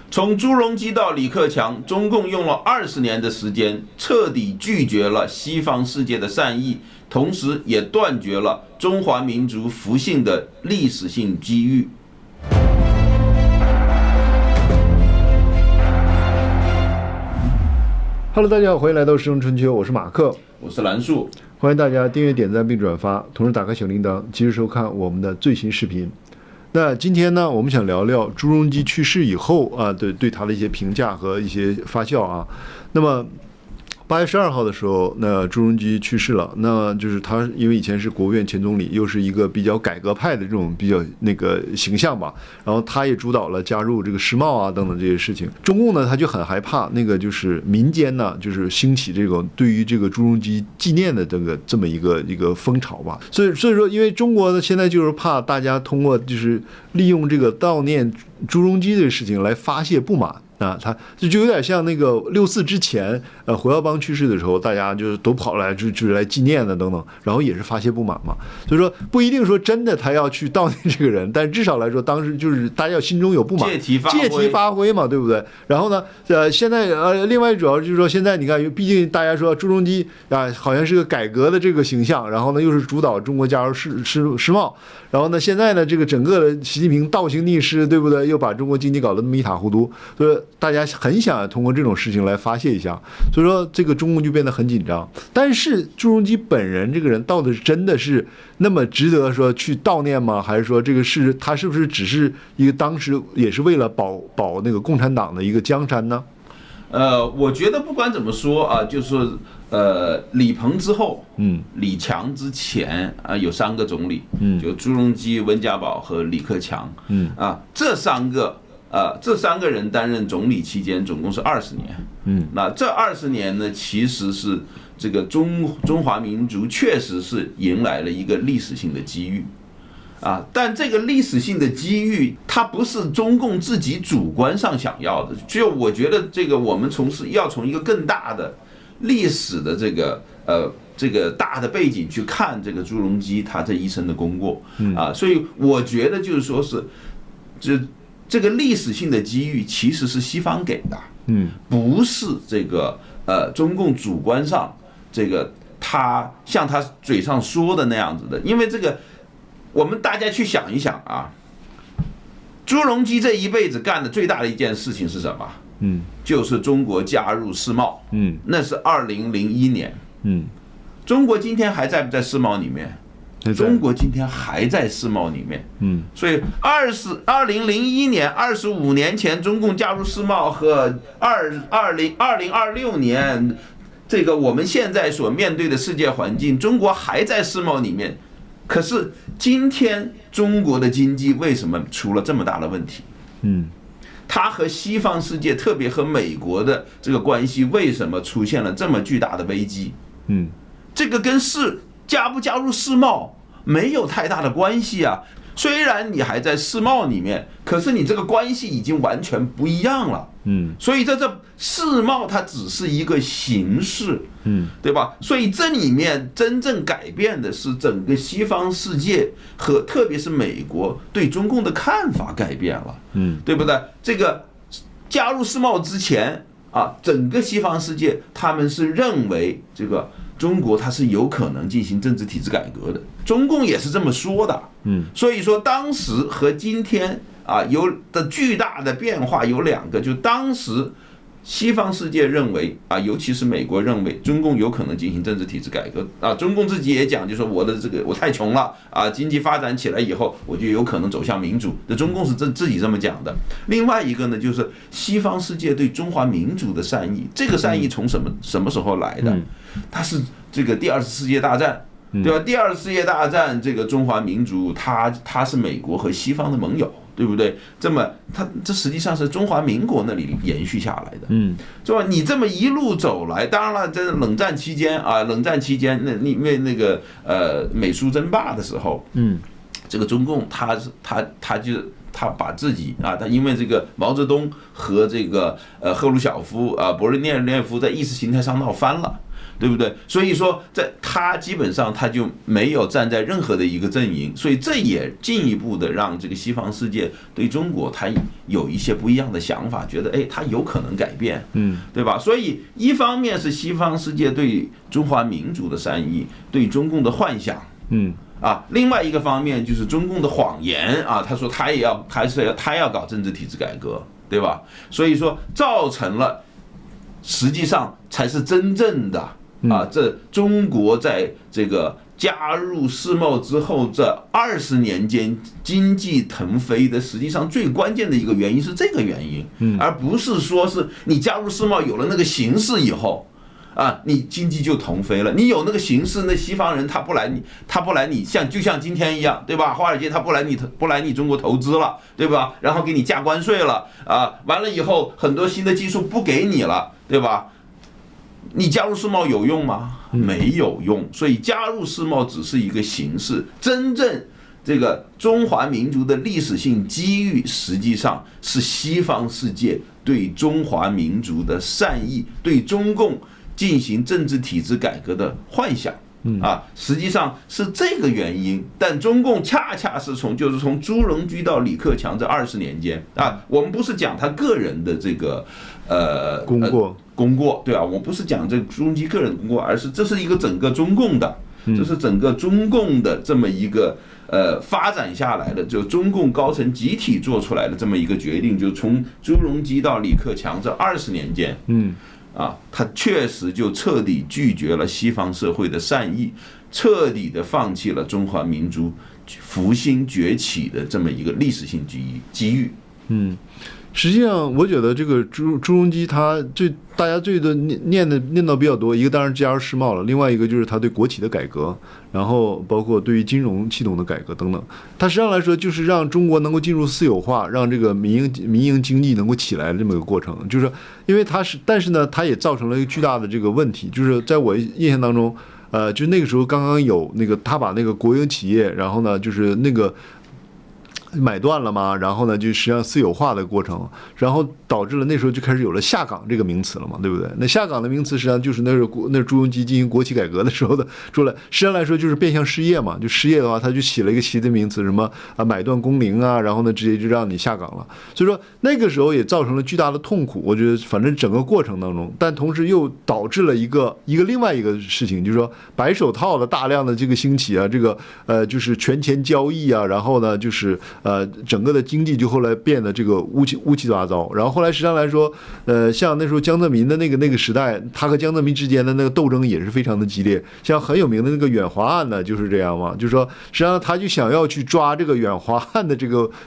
从朱镕基到李克强，中共用了20年的时间，彻底拒绝了西方世界的善意，同时也断绝了中华民族复兴的历史性机遇。Hello， 大家好，欢迎来到《时政春秋》，我是马克，我是蓝树，欢迎大家订阅、点赞并转发，同时打开小铃铛，及时收看我们的最新视频。那今天呢，我们想聊聊朱镕基去世以后啊，对他的一些评价和一些发酵啊。那么8月12号的时候，那朱镕基去世了。那就是他，因为以前是国务院前总理，又是一个比较改革派的这种比较那个形象吧。然后他也主导了加入这个世贸啊等等这些事情。中共呢，他就很害怕那个就是民间呢，就是兴起这种对于这个朱镕基纪念的这么一个风潮吧。所以说，因为中国呢现在就是怕大家通过就是利用这个悼念朱镕基这个事情来发泄不满。啊，他就有点像那个6·4之前，胡耀邦去世的时候，大家就是都跑来就是来纪念的等等，然后也是发泄不满嘛。所以说不一定说真的他要去悼念这个人，但至少来说，当时就是大家心中有不满，借题发挥嘛，对不对？然后呢，现在另外主要就是说，现在你看，毕竟大家说朱镕基啊，好像是个改革的这个形象，然后呢又是主导中国加入世贸，然后呢现在呢这个整个的习近平倒行逆施，对不对？又把中国经济搞得那么一塌糊涂，所以大家很想通过这种事情来发泄一下，所以说这个中共就变得很紧张。但是朱镕基本人这个人到底真的是那么值得说去悼念吗？还是说这个是他是不是只是一个当时也是为了保那个共产党的一个江山呢？我觉得不管怎么说啊，就是李鹏之后，李强之前啊，有3个总理，就朱镕基、温家宝和李克强，这3个人担任总理期间总共是20年，那这20年呢，其实是这个中华民族确实是迎来了一个历史性的机遇。但这个历史性的机遇，它不是中共自己主观上想要的。就我觉得，这个我们要从一个更大的历史的这个大的背景去看这个朱镕基他这一生的功过所以我觉得就是说是这个历史性的机遇其实是西方给的，不是这个中共主观上这个他像他嘴上说的那样子的，因为这个。我们大家去想一想啊，朱镕基这一辈子干的最大的一件事情是什么？就是中国加入世贸，那是2001年，中国今天还在不在世贸里面？中国今天还在世贸里面，所以2001年25年前中共加入世贸和2026年这个我们现在所面对的世界环境，中国还在世贸里面。可是今天中国的经济为什么出了这么大的问题？它和西方世界，特别和美国的这个关系，为什么出现了这么巨大的危机？这个跟加不加入世贸没有太大的关系啊。虽然你还在世贸里面，可是你这个关系已经完全不一样了。所以这世贸它只是一个形式，对吧？所以这里面真正改变的是整个西方世界和特别是美国对中共的看法改变了，对不对？这个加入世贸之前整个西方世界他们是认为这个中国它是有可能进行政治体制改革的，中共也是这么说的，所以说当时和今天有的巨大的变化有2个，就当时西方世界认为尤其是美国认为中共有可能进行政治体制改革中共自己也讲，就说我太穷了经济发展起来以后我就有可能走向民主，这中共是自己这么讲的。另外一个呢，就是西方世界对中华民族的善意，这个善意从什么时候来的？它是这个第2次世界大战，对吧？第2次世界大战这个中华民族它是美国和西方的盟友，对不对？这实际上是中华民国那里延续下来的，是吧？你这么一路走来，当然了，在冷战期间因为那个美苏争霸的时候，这个中共他把自己他因为这个毛泽东和这个赫鲁晓夫勃列日涅夫在意识形态上闹翻了，对不对？所以说，他基本上他就没有站在任何的一个阵营，所以这也进一步的让这个西方世界对中国他有一些不一样的想法，觉得他有可能改变，对吧？所以一方面是西方世界对中华民族的善意，对中共的幻想，另外一个方面就是中共的谎言啊，他说他要搞政治体制改革，对吧？所以说造成了，实际上才是真正的。这中国在这个加入世贸之后这20年间经济腾飞的，实际上最关键的一个原因是这个原因，而不是说是你加入世贸有了那个形势以后，你经济就腾飞了。你有那个形势，那西方人他不来你，就像今天一样，对吧？华尔街他不来你中国投资了，对吧？然后给你加关税了，完了以后很多新的技术不给你了，对吧？你加入世贸有用吗？没有用。所以加入世贸只是一个形式，真正这个中华民族的历史性机遇，实际上是西方世界对中华民族的善意，对中共进行政治体制改革的幻想。实际上是这个原因，但中共恰恰是从朱镕基到李克强这20年间我们不是讲他个人的这个功过，对吧？我不是讲这朱镕基个人功过，而是这是一个整个中共的，这是整个中共的这么一个发展下来的，就中共高层集体做出来的这么一个决定，就从朱镕基到李克强这20年间，他确实就彻底拒绝了西方社会的善意，彻底的放弃了中华民族复兴崛起的这么一个历史性机遇。实际上，我觉得这个朱镕基他大家最多念叨比较多，一个当然加入世贸了，另外一个就是他对国企的改革，然后包括对于金融系统的改革等等。他实际上来说，就是让中国能够进入私有化，让这个民营经济能够起来的这么一个过程。就是因为但是呢，他也造成了一个巨大的这个问题，就是在我印象当中，就那个时候刚刚有那个他把那个国营企业，然后呢就是那个买断了嘛，然后呢就实际上私有化的过程，然后导致了那时候就开始有了下岗这个名词了嘛，对不对？那下岗的名词实际上就是那朱镕基进行国企改革的时候的出来，实际上来说就是变相失业嘛，就失业的话他就起了一个新的名词，什么买断工龄然后呢直接就让你下岗了。所以说那个时候也造成了巨大的痛苦，我觉得反正整个过程当中，但同时又导致了另外一个事情，就是说白手套的大量的这个兴起这个就是权钱交易然后呢就是整个的经济就后来变得这个乌七八糟。然后后来实际上来说，像那时候江泽民的那个时代，他和江泽民之间的那个斗争也是非常的激烈。像很有名的那个远华案呢，就是这样嘛，就是说实际上他就想要去抓这个远华案的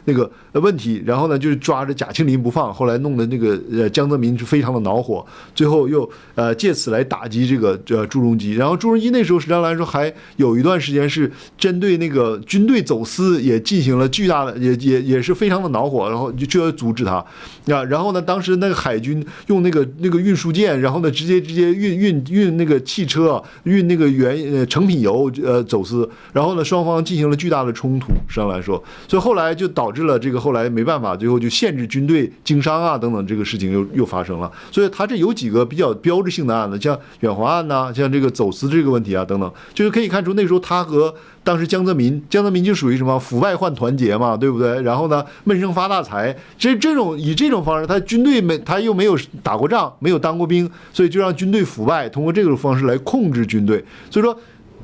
那个问题，然后呢就是抓着贾庆林不放，后来弄得那个江泽民是非常的恼火，最后又借此来打击这个朱镕基。然后朱镕基那时候实际上来说还有一段时间是针对那个军队走私也进行了巨大的也是非常的恼火，然后就要阻止他然后呢当时那个海军用那个运输舰，然后呢直接运那个汽车，运那个成品油走私，然后呢双方进行了巨大的冲突，实际上来说，所以后来就导致了这个后来没办法，最后就限制军队经商等等这个事情又发生了。所以他这有几个比较标志性的案子，像远华案像这个走私这个问题等等，就是可以看出那时候他和当时江泽民就属于什么腐败换团结嘛，对不对？然后呢，闷声发大财，以这种方式，他军队他又没有打过仗，没有当过兵，所以就让军队腐败，通过这个方式来控制军队。所以说，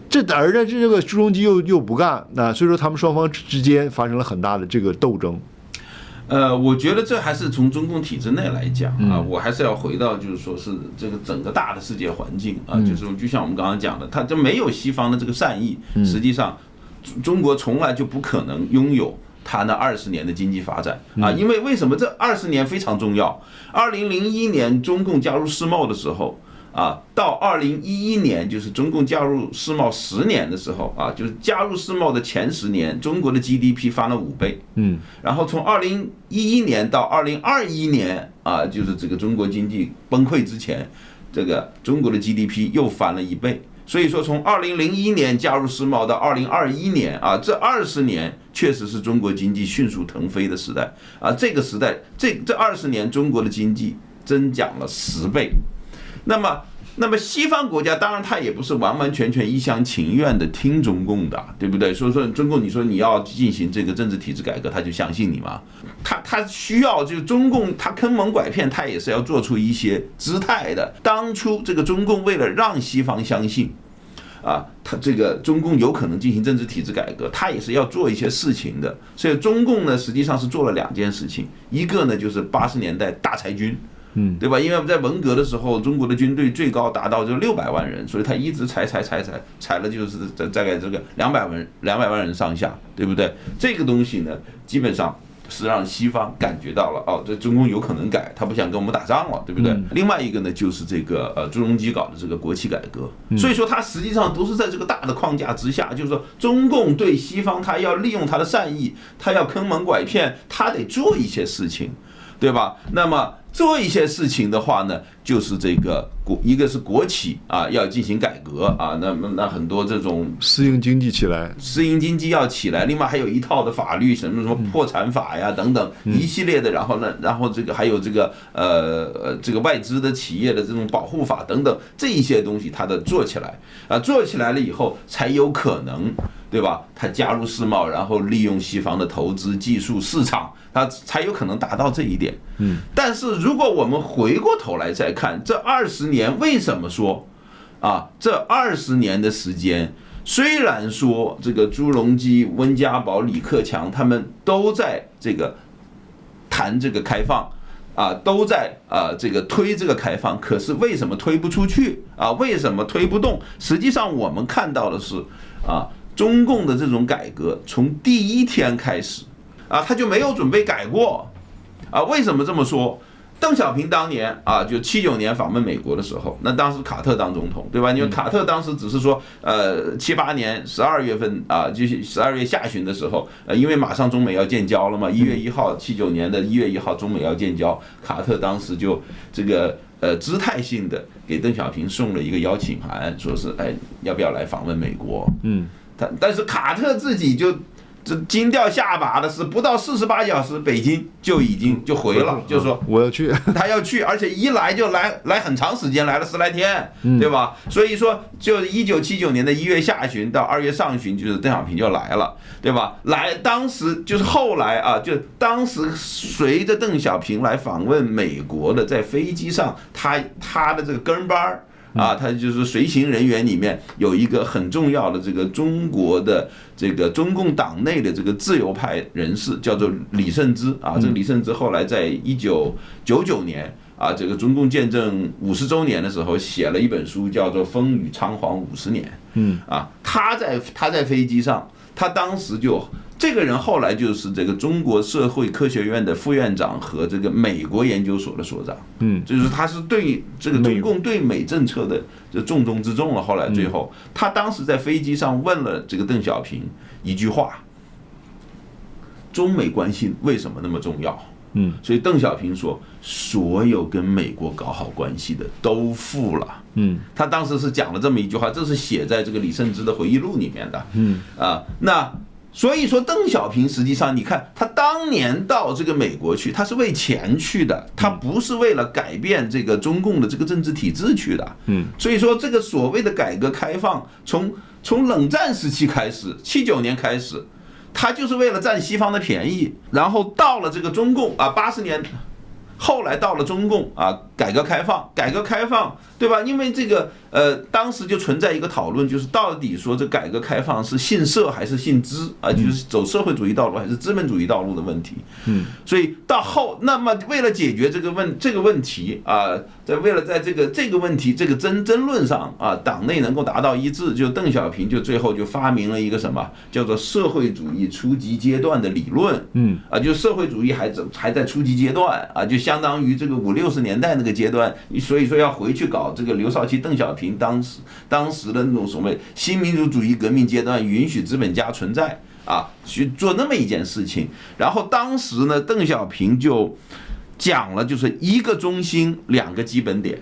这个朱镕基又不干，所以说他们双方之间发生了很大的这个斗争。我觉得这还是从中共体制内来讲我还是要回到就是说是这个整个大的世界环境就像我们刚刚讲的，它就没有西方的这个善意，实际上中国从来就不可能拥有它那20年的经济发展因为为什么这20年非常重要？2001年中共加入世贸的时候到2011年，就是中共加入世贸10年的时候就是加入世贸的前10年，中国的 GDP 翻了5倍。然后从2011年到2021年就是这个中国经济崩溃之前，这个中国的 GDP 又翻了1倍。所以说，从2001年加入世贸到2021年这20年确实是中国经济迅速腾飞的时代这个时代，这20年中国的经济增长了10倍。那么那么西方国家当然他也不是完完全全一厢情愿的听中共的，对不对？所以说中共你说你要进行这个政治体制改革，他就相信你吗？他需要就中共他坑蒙拐骗，他也是要做出一些姿态的。当初这个中共为了让西方相信他这个中共有可能进行政治体制改革，他也是要做一些事情的。所以中共呢实际上是做了2件事情，一个呢就是80年代大裁军。对吧？因为在文革的时候，中国的军队最高达到就600万人，所以他一直裁了，就是大概这个200万人上下，对不对？这个东西呢，基本上是让西方感觉到了，这中共有可能改，他不想跟我们打仗了，对不对？另外一个呢，就是这个朱镕基搞的这个国企改革，所以说他实际上都是在这个大的框架之下，就是说中共对西方他要利用他的善意，他要坑蒙拐骗，他得做一些事情，对吧？那么做一些事情的话呢，就是这个一个是国企要进行改革那很多这种私营经济起来，私营经济要起来，另外还有一套的法律，什么破产法呀等等一系列的，然后这个还有这个这个外资的企业的这种保护法等等这一些东西，它的做起来做起来了以后才有可能。对吧？他加入世贸，然后利用西方的投资、技术、市场，他才有可能达到这一点。但是如果我们回过头来再看这20年，为什么说这20年的时间，虽然说这个朱镕基、温家宝、李克强他们都在这个谈这个开放。都在这个推这个开放，可是为什么推不出去为什么推不动？实际上我们看到的是中共的这种改革从第一天开始他就没有准备改过为什么这么说？邓小平当年就79年访问美国的时候，那当时卡特当总统，对吧？因为卡特当时只是说78年12月份就是12月下旬的时候因为马上中美要建交了嘛，1月1号79年的1月1号中美要建交，卡特当时就这个姿态性的给邓小平送了一个邀请函，说是要不要来访问美国？但是卡特自己就这惊掉下巴的是，不到48小时，北京就已经就回了，就说我要去，他要去，而且一来就来很长时间，来了10来天，对吧？所以说，就1979年的1月下旬到2月上旬，就是邓小平就来了，对吧？当时就是后来就当时随着邓小平来访问美国的，在飞机上，他的这个跟班他就是随行人员里面有一个很重要的这个中国的这个中共党内的这个自由派人士，叫做李慎之这个李慎之后来在1999年这个中共建政50周年的时候写了一本书，叫做《风雨仓皇50年》。他在飞机上，他当时就。这个人后来就是这个中国社会科学院的副院长和这个美国研究所的所长，就是他是对这个中共对美政策的就重中之重了。后来最后，他当时在飞机上问了这个邓小平一句话：中美关系为什么那么重要？所以邓小平说，所有跟美国搞好关系的都富了。他当时是讲了这么一句话，这是写在这个李慎之的回忆录里面的。那。所以说，邓小平实际上，你看他当年到这个美国去，他是为钱去的，他不是为了改变这个中共的这个政治体制去的。所以说，这个所谓的改革开放，从冷战时期开始，79年开始，他就是为了占西方的便宜，然后到了这个中共80年。后来到了中共改革开放，对吧？因为这个当时就存在一个讨论，就是到底说这改革开放是信社还是信资就是走社会主义道路还是资本主义道路的问题。所以到后，那么为了解决这个问题为了在这个问题这个争论上党内能够达到一致，就邓小平就最后就发明了一个什么叫做社会主义初级阶段的理论。就社会主义还在初级阶段就相当于这个50、60年代那个阶段，所以说要回去搞这个刘少奇、邓小平当时的那种所谓新民主主义革命阶段，允许资本家存在去做那么一件事情。然后当时呢，邓小平就讲了，就是一个中心2个基本点。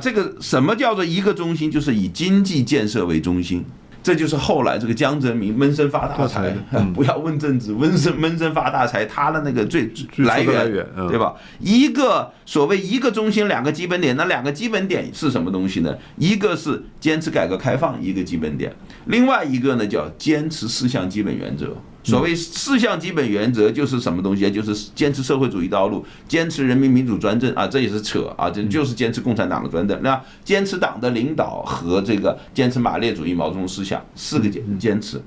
这个什么叫做一个中心？就是以经济建设为中心。这就是后来这个江泽民闷声发大财，不要问政治，闷声发大财，他的那个最来源，对吧？一个所谓一个中心两个基本点，那两个基本点是什么东西呢？一个是坚持改革开放一个基本点，另外一个呢叫坚持4项基本原则。所谓4项基本原则就是什么东西？就是坚持社会主义道路，坚持人民民主专政啊，这也是扯啊，这就是坚持共产党的专政。那坚持党的领导和这个坚持马列主义毛泽东思想4个坚持。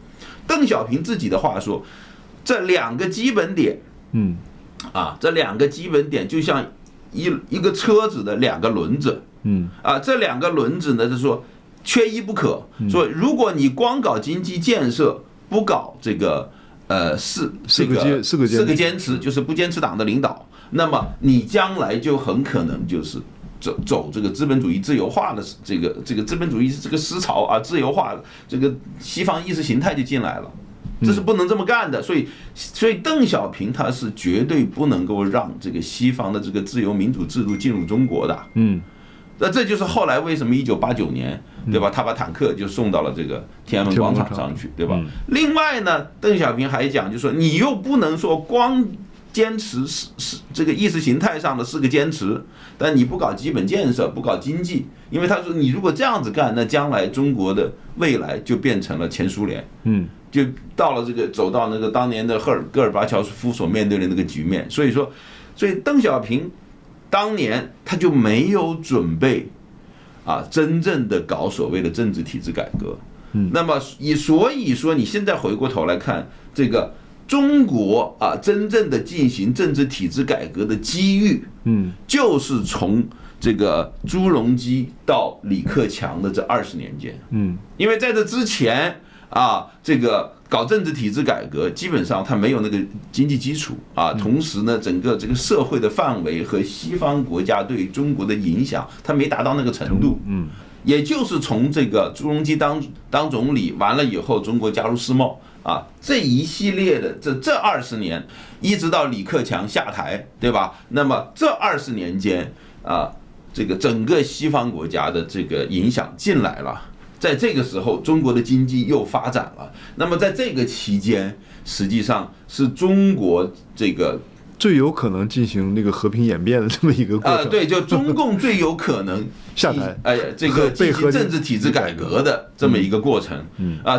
邓小平自己的话说，这2个基本点，这2个基本点就像一个车子的2个轮子，这2个轮子呢，就是说缺一不可。所以如果你光搞经济建设，不搞这个四个坚持，就是不坚持党的领导，那么你将来就很可能就是走这个资本主义自由化的这个资本主义这个思潮啊，自由化这个西方意识形态就进来了，这是不能这么干的。所以邓小平他是绝对不能够让这个西方的这个自由民主制度进入中国的。那这就是后来为什么1989年，对吧？他把坦克就送到了这个天安门广场上去，对吧？另外呢，邓小平还讲，就说你又不能说光坚持这个意识形态上的4个坚持，但你不搞基本建设，不搞经济，因为他说你如果这样子干，那将来中国的未来就变成了前苏联，就到了这个走到那个当年的戈尔巴乔夫所面对的那个局面。所以邓小平当年他就没有准备真正的搞所谓的政治体制改革。那么所以说你现在回过头来看，这个中国真正的进行政治体制改革的机遇，就是从这个朱镕基到李克强的这20年间。因为在这之前这个搞政治体制改革，基本上它没有那个经济基础同时呢，整个这个社会的范围和西方国家对中国的影响，它没达到那个程度。也就是从这个朱镕基当总理完了以后，中国加入世贸这一系列的这20年，一直到李克强下台，对吧？那么这20年间这个整个西方国家的这个影响进来了。在这个时候，中国的经济又发展了。那么在这个期间，实际上是中国这个最有可能进行那个和平演变的这么一个过程。对，就中共最有可能下台，这个进行政治体制改革的这么一个过程。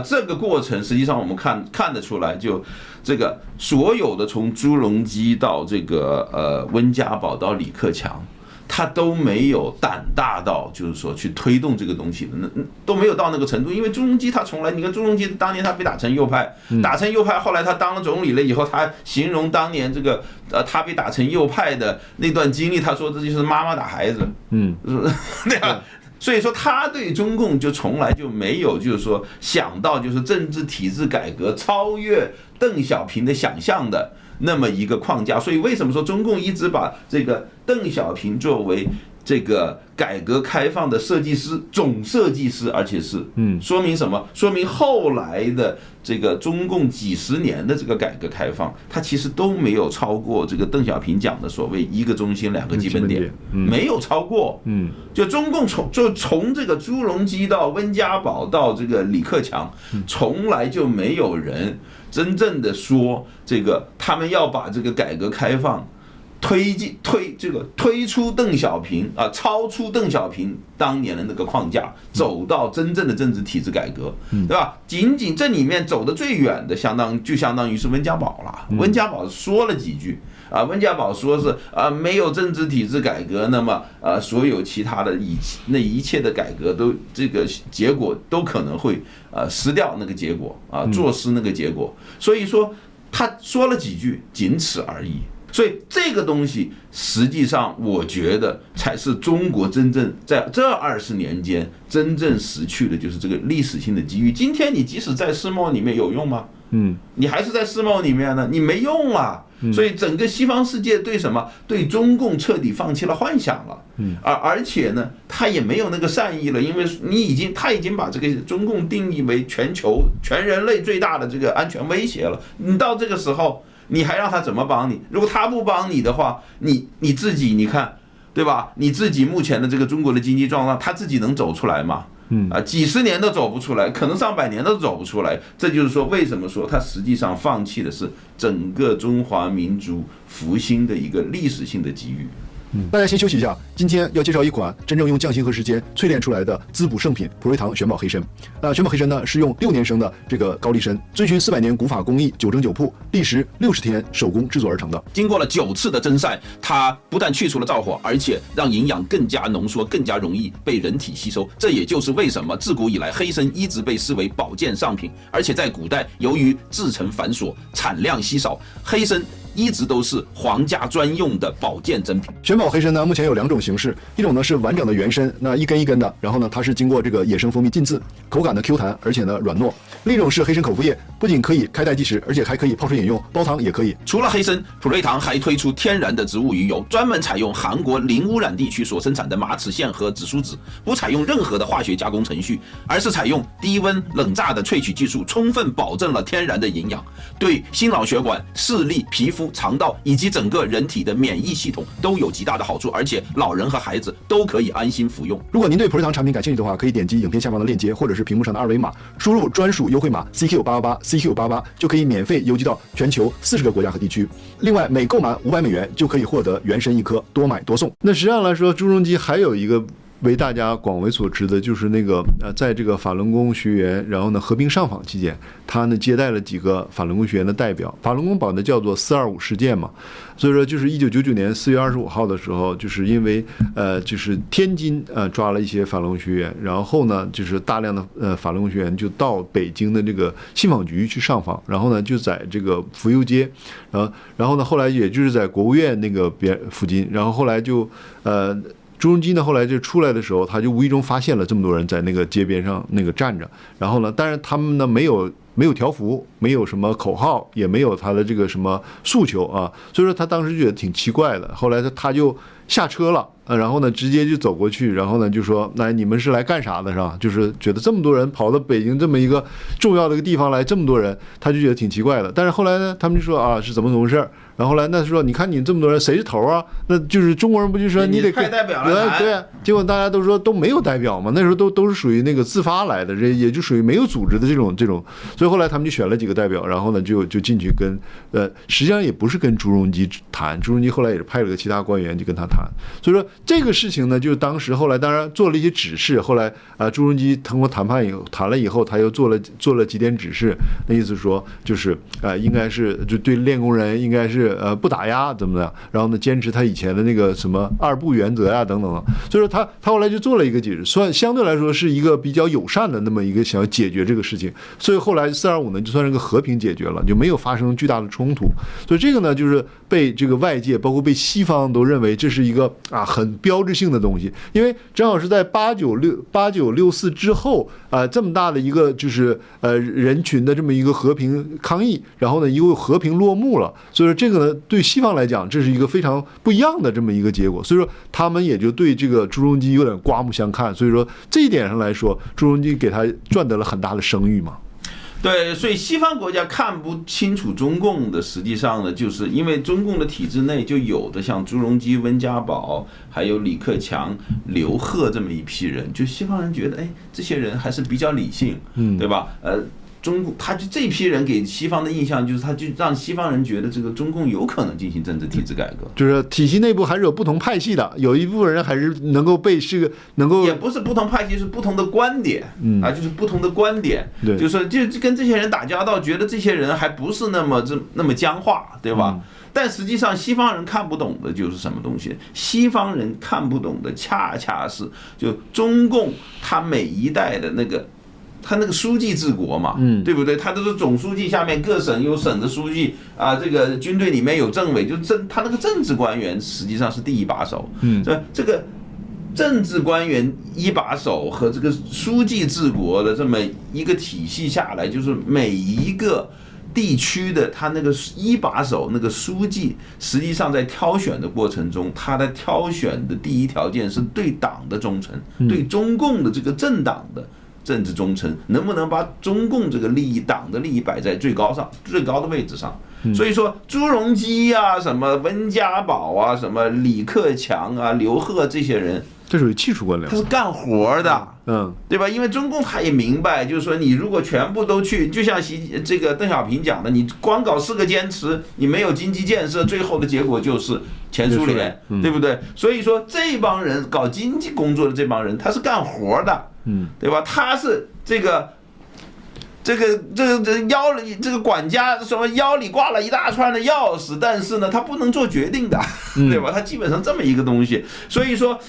这个过程实际上我们看得出来，就这个所有的从朱镕基到这个温家宝到李克强，他都没有胆大到就是说去推动这个东西的，都没有到那个程度。因为朱镕基他从来，你看朱镕基当年他被打成右派，后来他当了总理了以后，他形容当年这个他被打成右派的那段经历，他说这就是妈妈打孩子，对吧？所以说他对中共就从来就没有就是说想到就是政治体制改革超越邓小平的想象的那么一个框架。所以为什么说中共一直把这个邓小平作为这个改革开放的设计师，总设计师，而且是说明什么？说明后来的这个中共几十年的这个改革开放，它其实都没有超过这个邓小平讲的所谓一个中心两个基本点，没有超过。就中共从这个朱镕基到温家宝到这个李克强，从来就没有人真正的说这个他们要把这个改革开放推出邓小平超出邓小平当年的那个框架，走到真正的政治体制改革，对吧？仅仅这里面走得最远的，相当于是温家宝了。温家宝说了几句温家宝说是没有政治体制改革，那么所有其他的一切的改革都这个结果都可能会失掉那个结果坐失那个结果。所以说他说了几句，仅此而已。所以这个东西实际上我觉得才是中国真正在这20年间真正失去的就是这个历史性的机遇。今天你即使在世贸里面有用吗？你还是在世贸里面呢，你没用啊。所以整个西方世界对什么？对中共彻底放弃了幻想了。而且呢，他也没有那个善意了，因为他已经把这个中共定义为全人类最大的这个安全威胁了。你到这个时候，你还让他怎么帮你？如果他不帮你的话，你自己你看，对吧？你自己目前的这个中国的经济状况，他自己能走出来吗？几十年都走不出来，可能上百年都走不出来。这就是说，为什么说他实际上放弃的是整个中华民族复兴的一个历史性的机遇。大家先休息一下，今天要介绍一款真正用匠心和时间淬炼出来的滋补圣品普瑞堂玄宝黑参。玄宝黑参呢是用6年生的这个高丽参，遵循400年古法工艺9蒸9铺，历时60天手工制作而成的。经过了9次的蒸晒，它不但去除了燥火，而且让营养更加浓缩，更加容易被人体吸收。这也就是为什么自古以来黑参一直被视为保健上品，而且在古代由于制成繁琐，产量稀少，黑参一直都是皇家专用的保健珍品。玄宝黑参呢，目前有2种形式，一种呢是完整的原参，那一根一根的，然后呢它是经过这个野生蜂蜜浸渍，口感呢 Q 弹，而且呢软糯。另一种是黑参口服液，不仅可以开袋即食，而且还可以泡水饮用，煲汤也可以。除了黑参，普瑞堂还推出天然的植物鱼油，专门采用韩国零污染地区所生产的马齿苋和紫苏籽，不采用任何的化学加工程序，而是采用低温冷榨的萃取技术，充分保证了天然的营养，对心脑血管、视力、皮肤、肠道以及整个人体的免疫系统都有极大的好处，而且老人和孩子都可以安心服用。如果您对普瑞堂产品感兴趣的话，可以点击影片下方的链接，或者是屏幕上的2维码，输入专属优惠码 CQ888 CQ88 就可以免费邮寄到全球40个国家和地区。另外，每购满500美元就可以获得原参1颗，多买多送。那实际上来说，朱镕基还有一个为大家广为所知的，就是那个在这个法轮功学员，然后呢合并上访期间，他呢接待了几个法轮功学员的代表。法轮功把它叫做425事件嘛，所以说就是1999年4月25号的时候，就是因为就是天津抓了一些法轮功学员，然后呢就是大量的法轮功学员就到北京的这个信访局去上访，然后呢就在这个福佑街，然后呢后来也就是在国务院那个附近，然后后来就朱镕基呢，后来就出来的时候，他就无意中发现了这么多人在那个街边上那个站着，然后呢，但是他们呢没有条幅，没有什么口号，也没有他的这个什么诉求啊，所以说他当时觉得挺奇怪的。后来他就下车了，然后呢直接就走过去，然后呢就说：“那你们是来干啥的？是吧？”就是觉得这么多人跑到北京这么一个重要的一个地方来，这么多人，他就觉得挺奇怪的。但是后来呢，他们就说啊是怎么回事？然后后来那说，你看你这么多人，谁是头啊？那就是中国人不就说你得派代表来对啊，结果大家都说都没有代表嘛，那时候都是属于那个自发来的，这也就属于没有组织的这种，所以后来他们就选了几个代表，然后呢就进去跟实际上也不是跟朱镕基谈，朱镕基后来也是派了个其他官员去跟他谈，所以说这个事情呢，就是当时后来当然做了一些指示，后来朱镕基通过谈了以后，他又做了几点指示，那意思说就是应该是就对练功人应该是不打压怎么样，然后呢坚持他以前的那个什么2不原则呀等等的，所以说他后来就做了一个解释，算相对来说是一个比较友善的那么一个想要解决这个事情，所以后来425呢就算是个和平解决了，就没有发生巨大的冲突，所以这个呢就是被这个外界包括被西方都认为这是一个很标志性的东西，因为正好是在8964之后这么大的一个就是人群的这么一个和平抗议，然后呢又和平落幕了，所以说这个呢对西方来讲这是一个非常不一样的这么一个结果，所以说他们也就对这个朱镕基有点刮目相看，所以说这一点上来说，朱镕基给他赚得了很大的声誉嘛。对，所以西方国家看不清楚中共的，实际上呢，就是因为中共的体制内就有的像朱镕基、温家宝，还有李克强、刘鹤这么一批人，就西方人觉得，哎，这些人还是比较理性，对吧？中共他就这批人给西方的印象就是，他就让西方人觉得这个中共有可能进行政治体制改革，就是体系内部还是有不同派系的，有一部分人还是能够被能够，也不是不同派系，是不同的观点，就是不同的观点，对，就是说就跟这些人打交道，觉得这些人还不是那么僵化，对吧？但实际上，西方人看不懂的就是什么东西？西方人看不懂的恰恰是就中共他每一代的他那个书记治国嘛，对不对？他都是总书记下面各省有省的书记这个军队里面有政委，就他那个政治官员实际上是第一把手，这个政治官员一把手和这个书记治国的这么一个体系下来，就是每一个地区的他那个一把手那个书记，实际上在挑选的过程中，他的挑选的第一条件是对党的忠诚，对中共的这个政党的政治忠诚，能不能把中共这个利益、党的利益摆在最高的位置上。所以说朱镕基啊、什么温家宝啊、什么李克强啊、刘鹤这些人，这属于技术官僚，他是干活的，对吧？因为中共他也明白，就是说你如果全部都去，就像这个邓小平讲的，你光搞4个坚持，你没有经济建设，最后的结果就是前苏联，对不对？所以说这帮人搞经济工作的这帮人，他是干活的，对吧？他是这个腰里这个管家什么腰里挂了一大串的钥匙，但是呢，他不能做决定的，对吧？他基本上这么一个东西。所以说，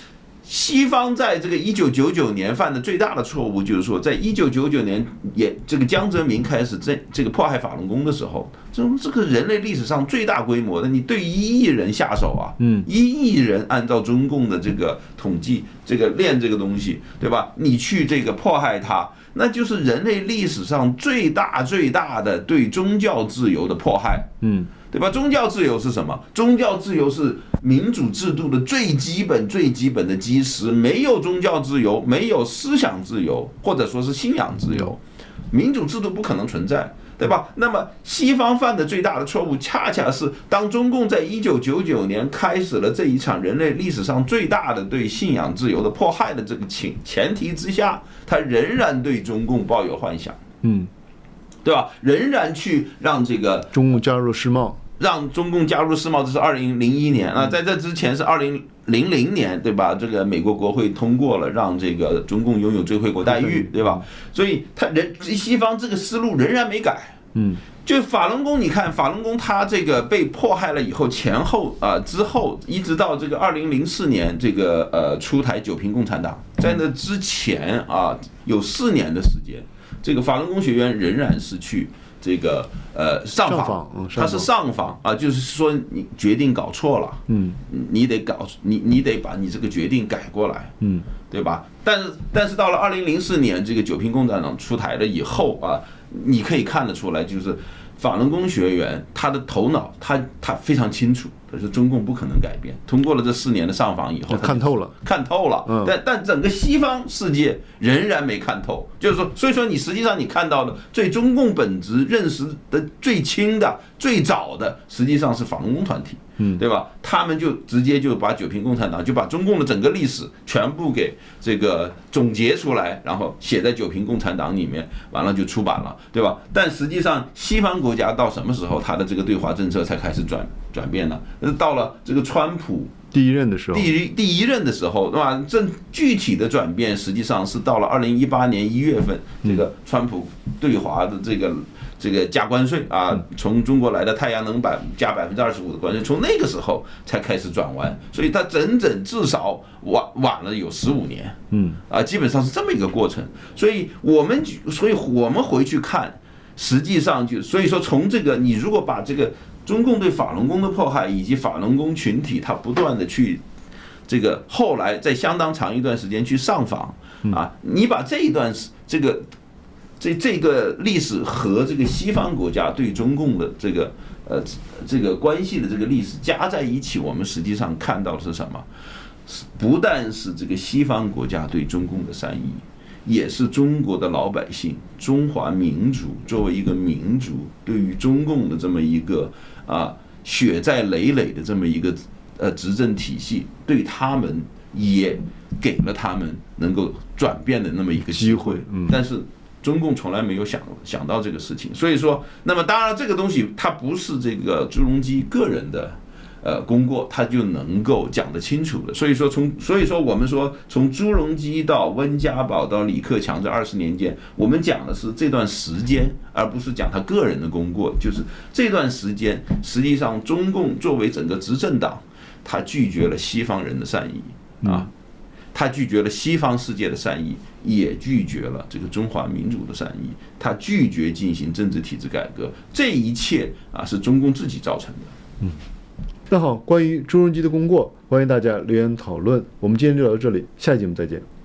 西方在这个1999年犯的最大的错误，就是说，在1999年这个江泽民开始这个迫害法轮功的时候，这个人类历史上最大规模的，你对1亿人下手啊，1亿人按照中共的这个统计，这个练这个东西，对吧？你去这个迫害他。那就是人类历史上最大的对宗教自由的迫害，对吧？宗教自由是什么？宗教自由是民主制度的最基本的基石。没有宗教自由，没有思想自由，或者说是信仰自由，民主制度不可能存在，对吧？那么西方犯的最大的错误，恰恰是当中共在1999年开始了这一场人类历史上最大的对信仰自由的迫害的这个前提之下，他仍然对中共抱有幻想，对吧？仍然去让这个中共加入世贸，让中共加入世贸，这是2001年啊，在这之前是2000年，对吧？这个美国国会通过了让这个中共拥有最惠国待遇，对吧？所以西方这个思路仍然没改。就法轮功，你看法轮功，他这个被迫害了以后，前后之后，一直到这个2004年这个出台九平共产党，在那之前有4年的时间，这个法轮功学员仍然是去这个上访，他是上访就是说你决定搞错了，你得把你这个决定改过来，对吧？但是到了2004年这个九平共产党出台了以后你可以看得出来，就是法轮功学员他的头脑他非常清楚，他说中共不可能改变。通过了这4年的上访以后，看透了，但整个西方世界仍然没看透。就是说，所以说你实际上你看到的对中共本质认识的最轻的、最早的，实际上是法轮功团体，对吧？他们就直接就把九平共产党，就把中共的整个历史全部给这个总结出来，然后写在九平共产党里面，完了就出版了，对吧？但实际上西方国家到什么时候他的这个对华政策才开始转变呢？到了这个川普第一任的时候，第一任的时候，对吧？这具体的转变实际上是到了2018年1月份，这个川普对华的这个加关税从中国来的太阳能板加25%的关税，从那个时候才开始转弯，所以它至少晚了有15年，基本上是这么一个过程。所以我们回去看，实际上所以说从这个你如果把这个中共对法轮功的迫害以及法轮功群体他不断的去这个后来在相当长一段时间去上访你把这一段这个历史和这个西方国家对中共的这个关系的这个历史加在一起，我们实际上看到的是什么？不但是这个西方国家对中共的善意，也是中国的老百姓、中华民族作为一个民族，对于中共的这么一个血债累累的这么一个执政体系，对他们也给了他们能够转变的那么一个机会。但是中共从来没有想到这个事情，所以说，那么当然这个东西它不是这个朱镕基个人的功过，他就能够讲得清楚的。所以说我们说从朱镕基到温家宝到李克强这20年间，我们讲的是这段时间，而不是讲他个人的功过。就是这段时间，实际上中共作为整个执政党，他拒绝了西方人的善意他拒绝了西方世界的善意，也拒绝了这个中华民族的善意，他拒绝进行政治体制改革，这一切是中共自己造成的。那好，关于朱镕基的功过，欢迎大家留言讨论。我们今天就聊到这里，下期节目再见。